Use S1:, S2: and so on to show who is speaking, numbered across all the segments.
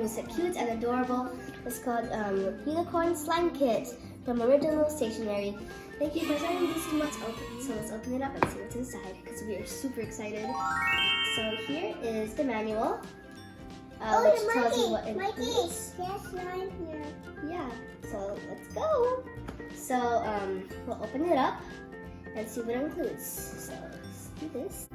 S1: is a cute and adorable. It's called Unicorn Slime Kit from Original Stationery. Thank you for sending this to us. So let's open it up and see what's inside because we are super excited. So here is the manual, which tells you what it includes.
S2: Yes, slime here.
S1: Yeah, so let's go. So we'll open it up and see what it includes. So let's do this.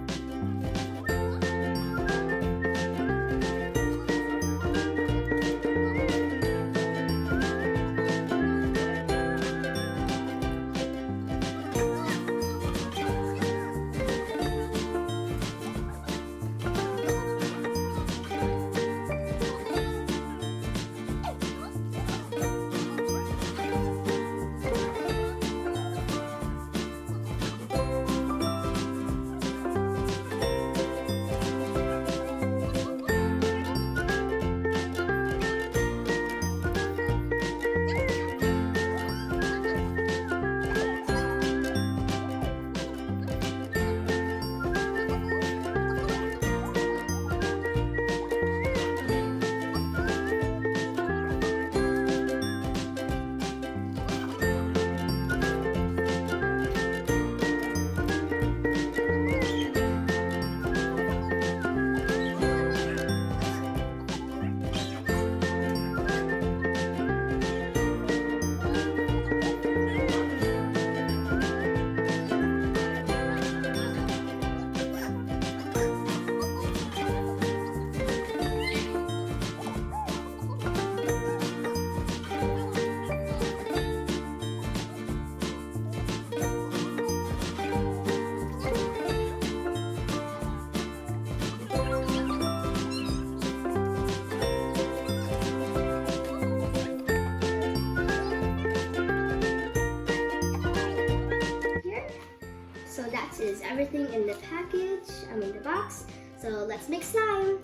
S1: So that is everything in the package, the box. So let's make slime.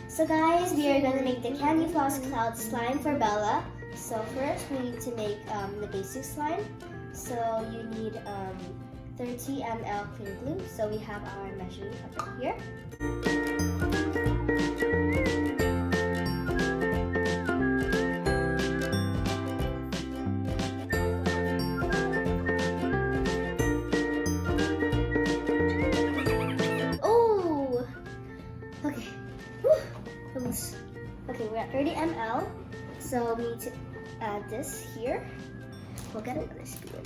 S1: So guys, we are going to make the Candy Floss Cloud slime for Bella. So first we need to make the basic slime. So you need 30 ml clear glue. So we have our measuring cup right here. Okay, we're at 30 ml, so we need to add this here. We'll get another spoon.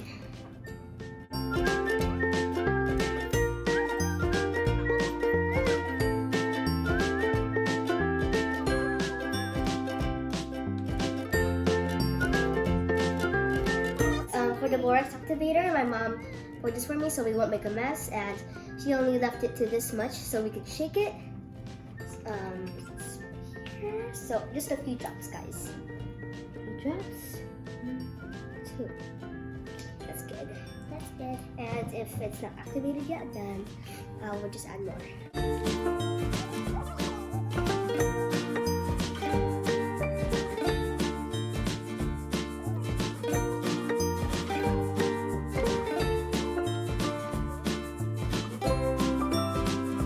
S1: For the borax activator, my mom poured this for me so we won't make a mess, and she only left it to this much so we could shake it. So just a few drops, guys. A few drops. 1, 2. That's good.
S2: That's good.
S1: And if it's not activated yet, then we'll just add more.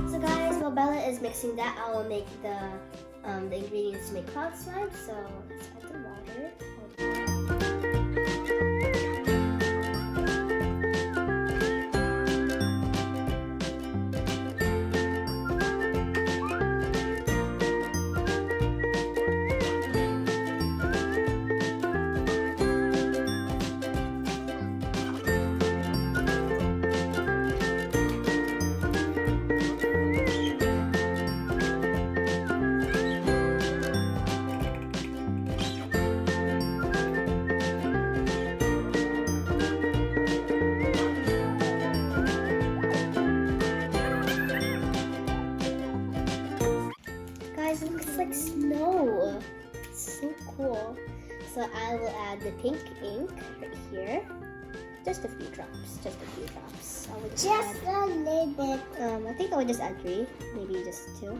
S1: So guys, while Bella is mixing that, I will make the ingredients to make cloud slime. So let's add the water. It looks like snow. It's so cool. So I will add the pink ink right here. Just a few drops. Just a few drops. I will just
S2: a little bit.
S1: I think I would just add 3, maybe just 2.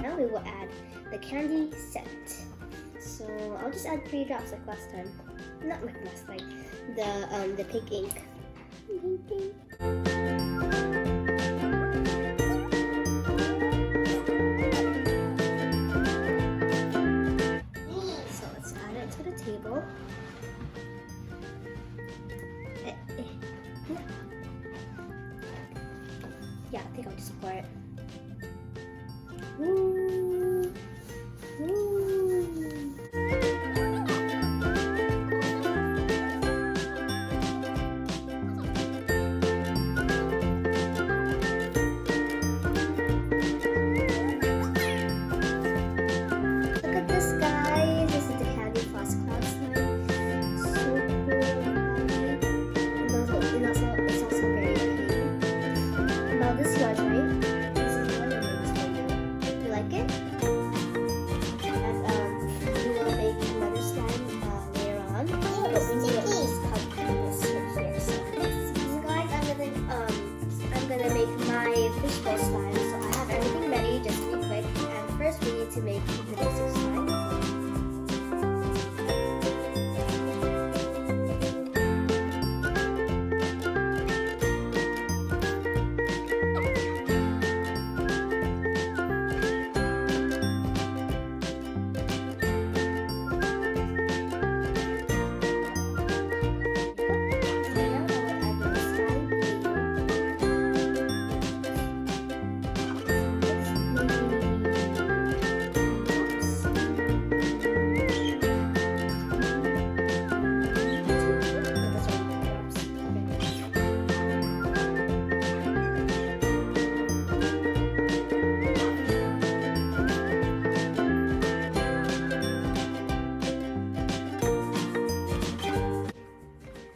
S1: Now we will add the candy scent. So I'll just add 3 drops like last time. Not like last time. The pink ink. Pink ink. Yeah, I think I'll just pour it. Ooh. Ooh. Look at this, guys. This is the candy floss cloud slime. So cool and happy. It's also very pretty. Now this is yours, right? This is yours and this is for you. You like it? And we will make another slime later on. But we need to just cut this right here. So guys, I'm gonna make my fishbowl slime. So I have everything ready. Just be quick. And first we need to make the basic slime.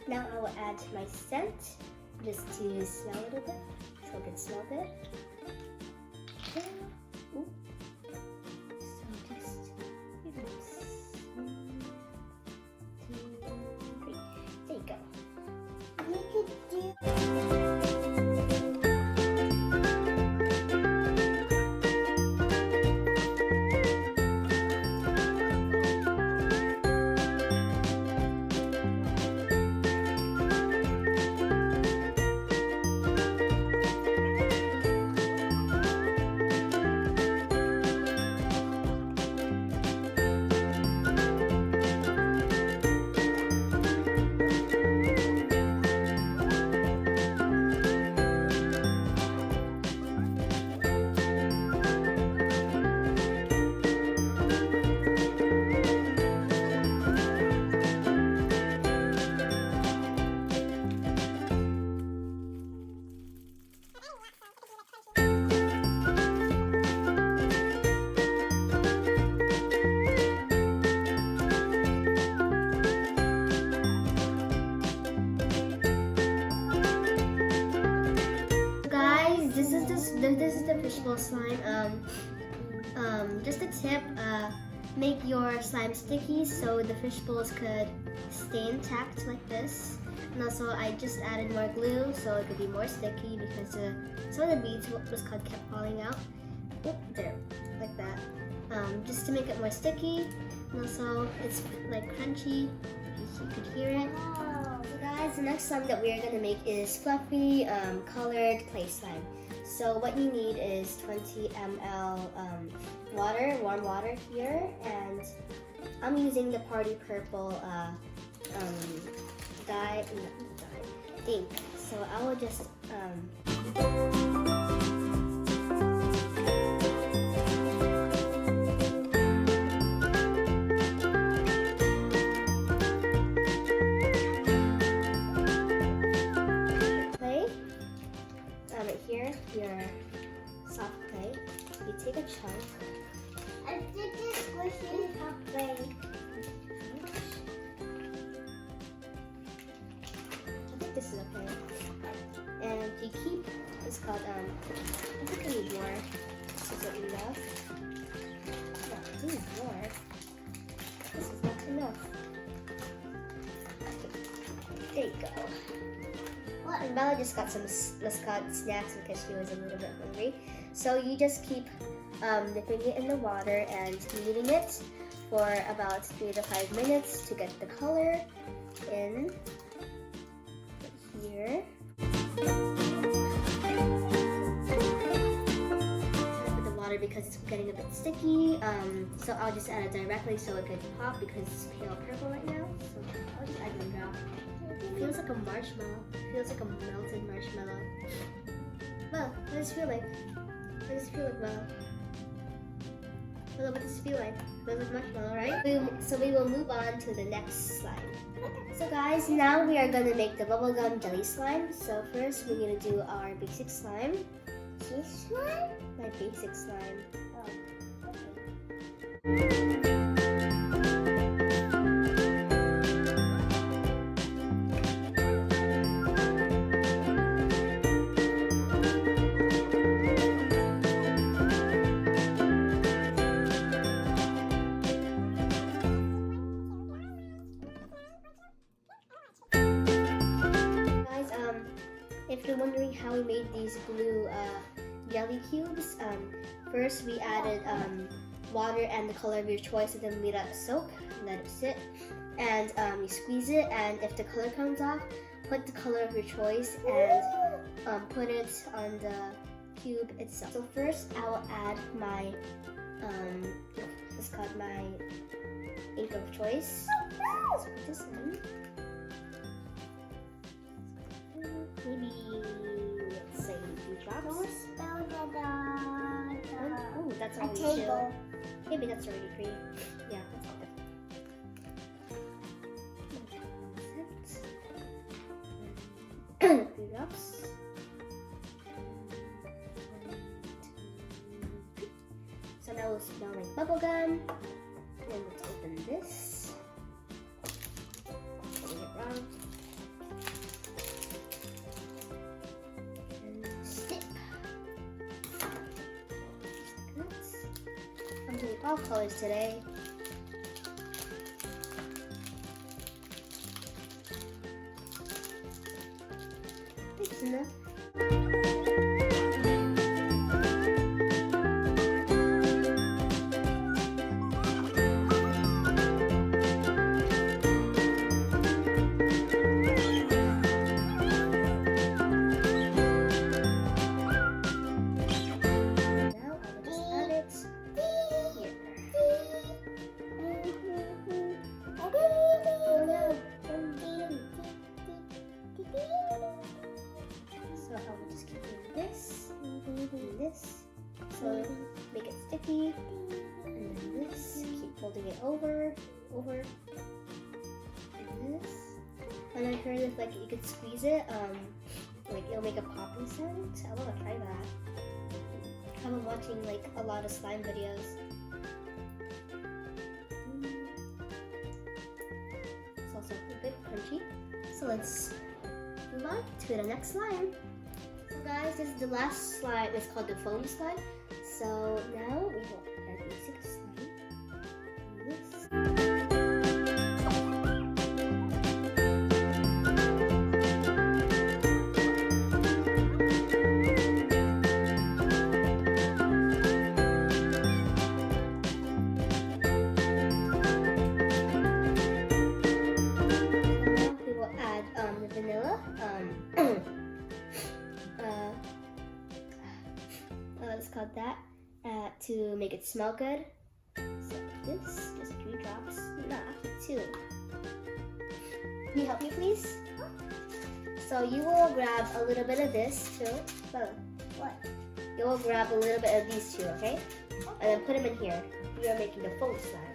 S1: Now I will add my scent just to smell a little bit, so I can smell it. Ooh. So just 1, 2, 3. There you go.
S2: We could do. This is the fishbowl slime. Just a tip, make your slime sticky so the fish bowls could stay intact like this. And also I just added more glue so it could be more sticky because some of the beads was kept falling out. Oop, there, like that. Just to make it more sticky. And also it's like crunchy, you could hear it. So guys, the next slime that we are going to make is fluffy colored clay slime. So what you need is 20 ml water, warm water here, and I'm using the Party Purple ink. So I will just here, your soft clay. You take a chunk. I did this squishy halfway.
S1: I think this is okay. And you keep, it's called, I think I need more. This isn't enough. No, I need more. This is not enough. There you go. And Bella just got some mascot snacks because she was a little bit hungry. So you just keep dipping it in the water and kneading it for about 3 to 5 minutes to get the color in here. With the water because it's getting a bit sticky. So I'll just add it directly so it could pop because it's pale purple right now. So I'll just add one drop. It feels like a marshmallow. It feels like a melted marshmallow. Well,
S2: What does it feel like? What does it feel like, Bella? Bella, what does it feel like? It feels like marshmallow, right? So we will move on to the next slime.
S1: So guys, now we are gonna make the bubblegum jelly slime. So first we're gonna do our basic slime.
S2: This one?
S1: My basic slime.
S2: Oh, okay.
S1: If you're wondering how we made these blue jelly cubes, first we added water and the color of your choice, and then we let it soak, let it sit, and you squeeze it, and if the color comes off, put the color of your choice and put it on the cube itself. So first I will add my, it's called my ink of choice. Let's put this in. Maybe, let's say 2 drops.
S2: Don't spell
S1: Oh, that's
S2: a
S1: already
S2: table.
S1: chill. Maybe that's already pretty. Yeah, that's good. 3 drops. 1, 2, 3. So now we'll smell like bubblegum. And let's open this. Getting it wrong. I'm doing all colors today. Thanks, enough. So I will just keep doing this, and this, so make it sticky, and then this, keep folding it over, and this. And I heard if like you could squeeze it, like it'll make a popping sound. I want to try that. I've been watching like a lot of slime videos. It's also a bit crunchy. So let's move on to the next slime. So guys, this is the last slime. It's called the foam slime. So now we will add basic slime. This. Vanilla, let's call that, to make it smell good. So this, just 3 drops, no, actually 2. Can you help me please? So you will grab a little bit of this too. So,
S2: What?
S1: you will grab a little bit of these 2, okay? And then put them in here. We are making the foam slime.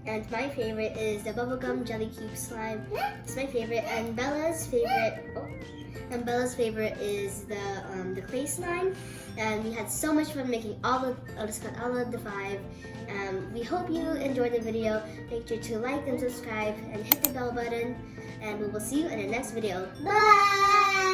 S1: And my favorite is the bubblegum jelly cube slime. It's my favorite. And Bella's favorite is the clay slime. And we had so much fun making all of the 5. We hope you enjoyed the video. Make sure to like and subscribe and hit the bell button. And we will see you in the next video. Bye!